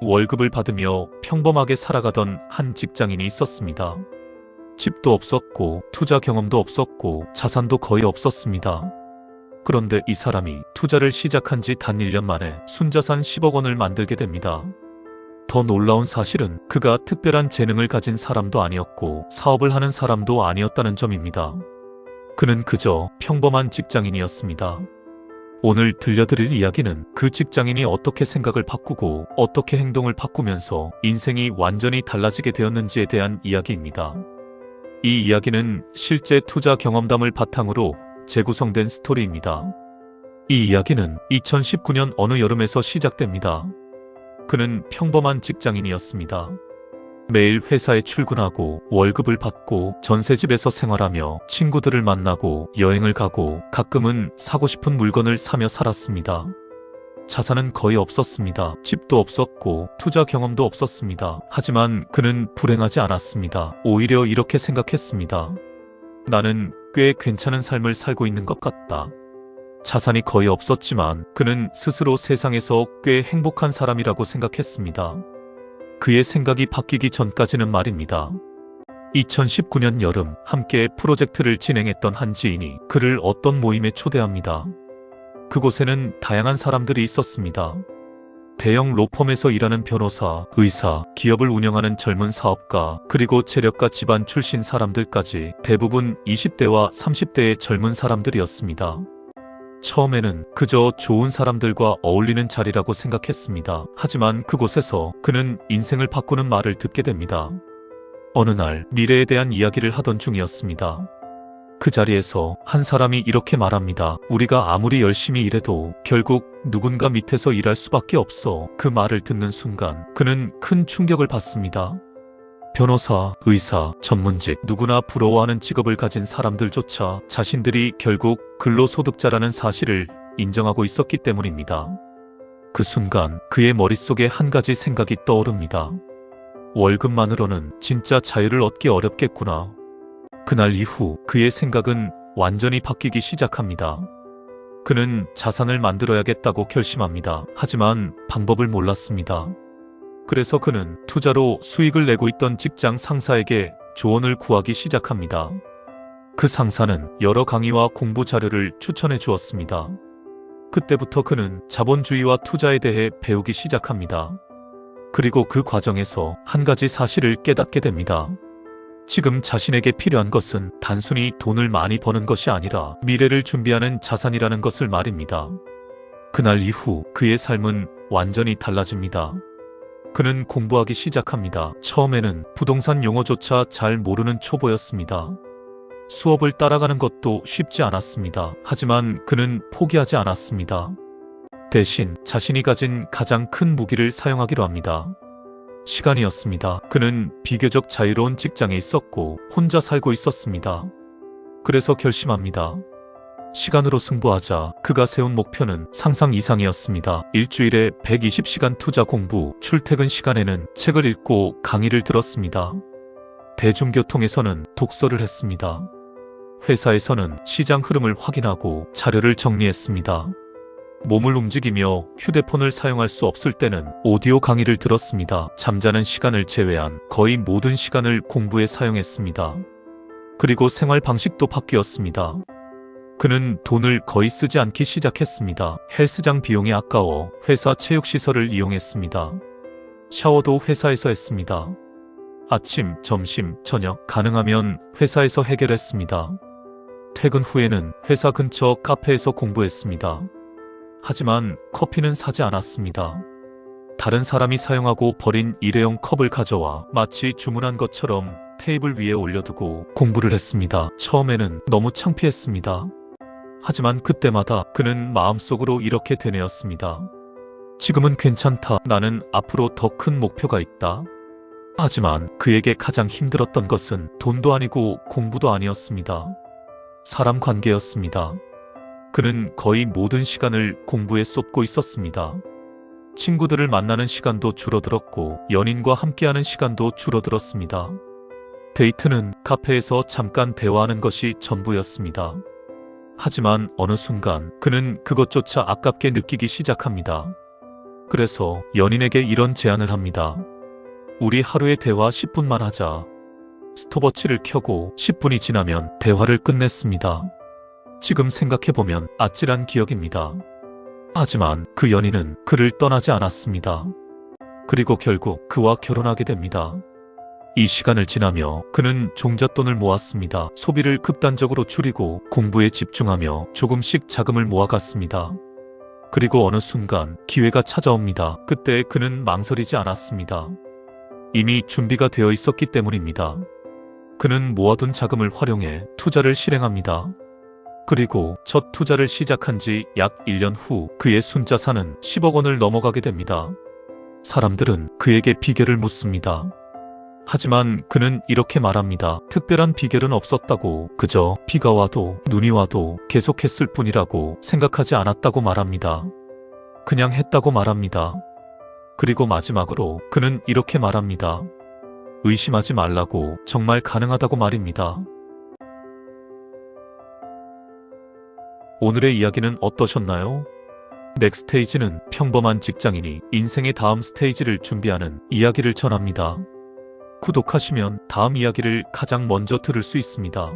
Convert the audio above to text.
월급을 받으며 평범하게 살아가던 한 직장인이 있었습니다. 집도 없었고 투자 경험도 없었고 자산도 거의 없었습니다. 그런데 이 사람이 투자를 시작한 지 단 1년 만에 순자산 10억 원을 만들게 됩니다. 더 놀라운 사실은 그가 특별한 재능을 가진 사람도 아니었고 사업을 하는 사람도 아니었다는 점입니다. 그는 그저 평범한 직장인이었습니다. 오늘 들려드릴 이야기는 그 직장인이 어떻게 생각을 바꾸고 어떻게 행동을 바꾸면서 인생이 완전히 달라지게 되었는지에 대한 이야기입니다. 이 이야기는 실제 투자 경험담을 바탕으로 재구성된 스토리입니다. 이 이야기는 2019년 어느 여름에서 시작됩니다. 그는 평범한 직장인이었습니다. 매일 회사에 출근하고 월급을 받고 전셋집에서 생활하며 친구들을 만나고 여행을 가고 가끔은 사고 싶은 물건을 사며 살았습니다. 자산은 거의 없었습니다. 집도 없었고 투자 경험도 없었습니다. 하지만 그는 불행하지 않았습니다. 오히려 이렇게 생각했습니다. 나는 꽤 괜찮은 삶을 살고 있는 것 같다. 자산이 거의 없었지만 그는 스스로 세상에서 꽤 행복한 사람이라고 생각했습니다. 그의 생각이 바뀌기 전까지는 말입니다. 2019년 여름 함께 프로젝트를 진행했던 한 지인이 그를 어떤 모임에 초대합니다. 그곳에는 다양한 사람들이 있었습니다. 대형 로펌에서 일하는 변호사, 의사, 기업을 운영하는 젊은 사업가, 그리고 재력가 집안 출신 사람들까지 대부분 20대와 30대의 젊은 사람들이었습니다. 처음에는 그저 좋은 사람들과 어울리는 자리라고 생각했습니다. 하지만 그곳에서 그는 인생을 바꾸는 말을 듣게 됩니다. 어느 날 미래에 대한 이야기를 하던 중이었습니다. 그 자리에서 한 사람이 이렇게 말합니다. 우리가 아무리 열심히 일해도 결국 누군가 밑에서 일할 수밖에 없어. 그 말을 듣는 순간 그는 큰 충격을 받습니다. 변호사, 의사, 전문직, 누구나 부러워하는 직업을 가진 사람들조차 자신들이 결국 근로소득자라는 사실을 인정하고 있었기 때문입니다. 그 순간 그의 머릿속에 한 가지 생각이 떠오릅니다. 월급만으로는 진짜 자유를 얻기 어렵겠구나. 그날 이후 그의 생각은 완전히 바뀌기 시작합니다. 그는 자산을 만들어야겠다고 결심합니다. 하지만 방법을 몰랐습니다. 그래서 그는 투자로 수익을 내고 있던 직장 상사에게 조언을 구하기 시작합니다. 그 상사는 여러 강의와 공부 자료를 추천해 주었습니다. 그때부터 그는 자본주의와 투자에 대해 배우기 시작합니다. 그리고 그 과정에서 한 가지 사실을 깨닫게 됩니다. 지금 자신에게 필요한 것은 단순히 돈을 많이 버는 것이 아니라 미래를 준비하는 자산이라는 것을 말입니다. 그날 이후 그의 삶은 완전히 달라집니다. 그는 공부하기 시작합니다. 처음에는 부동산 용어조차 잘 모르는 초보였습니다. 수업을 따라가는 것도 쉽지 않았습니다. 하지만 그는 포기하지 않았습니다. 대신 자신이 가진 가장 큰 무기를 사용하기로 합니다. 시간이었습니다. 그는 비교적 자유로운 직장에 있었고 혼자 살고 있었습니다. 그래서 결심합니다. 시간으로 승부하자. 그가 세운 목표는 상상 이상이었습니다. 일주일에 120시간 투자 공부, 출퇴근 시간에는 책을 읽고 강의를 들었습니다. 대중교통에서는 독서를 했습니다. 회사에서는 시장 흐름을 확인하고 자료를 정리했습니다. 몸을 움직이며 휴대폰을 사용할 수 없을 때는 오디오 강의를 들었습니다. 잠자는 시간을 제외한 거의 모든 시간을 공부에 사용했습니다. 그리고 생활 방식도 바뀌었습니다. 그는 돈을 거의 쓰지 않기 시작했습니다. 헬스장 비용이 아까워 회사 체육시설을 이용했습니다. 샤워도 회사에서 했습니다. 아침, 점심, 저녁 가능하면 회사에서 해결했습니다. 퇴근 후에는 회사 근처 카페에서 공부했습니다. 하지만 커피는 사지 않았습니다. 다른 사람이 사용하고 버린 일회용 컵을 가져와 마치 주문한 것처럼 테이블 위에 올려두고 공부를 했습니다. 처음에는 너무 창피했습니다. 하지만 그때마다 그는 마음속으로 이렇게 되뇌었습니다. 지금은 괜찮다. 나는 앞으로 더 큰 목표가 있다. 하지만 그에게 가장 힘들었던 것은 돈도 아니고 공부도 아니었습니다. 사람 관계였습니다. 그는 거의 모든 시간을 공부에 쏟고 있었습니다. 친구들을 만나는 시간도 줄어들었고 연인과 함께하는 시간도 줄어들었습니다. 데이트는 카페에서 잠깐 대화하는 것이 전부였습니다. 하지만 어느 순간 그는 그것조차 아깝게 느끼기 시작합니다. 그래서 연인에게 이런 제안을 합니다. 우리 하루에 대화 10분만 하자. 스톱워치를 켜고 10분이 지나면 대화를 끝냈습니다. 지금 생각해보면 아찔한 기억입니다. 하지만 그 연인은 그를 떠나지 않았습니다. 그리고 결국 그와 결혼하게 됩니다. 이 시간을 지나며 그는 종잣돈을 모았습니다. 소비를 극단적으로 줄이고 공부에 집중하며 조금씩 자금을 모아갔습니다. 그리고 어느 순간 기회가 찾아옵니다. 그때 그는 망설이지 않았습니다. 이미 준비가 되어 있었기 때문입니다. 그는 모아둔 자금을 활용해 투자를 실행합니다. 그리고 첫 투자를 시작한 지 약 1년 후 그의 순자산은 10억 원을 넘어가게 됩니다. 사람들은 그에게 비결을 묻습니다. 하지만 그는 이렇게 말합니다. 특별한 비결은 없었다고, 그저 비가 와도 눈이 와도 계속했을 뿐이라고 생각하지 않았다고 말합니다. 그냥 했다고 말합니다. 그리고 마지막으로 그는 이렇게 말합니다. 의심하지 말라고, 정말 가능하다고 말입니다. 오늘의 이야기는 어떠셨나요? 넥스테이지는 평범한 직장인이 인생의 다음 스테이지를 준비하는 이야기를 전합니다. 구독하시면 다음 이야기를 가장 먼저 들을 수 있습니다.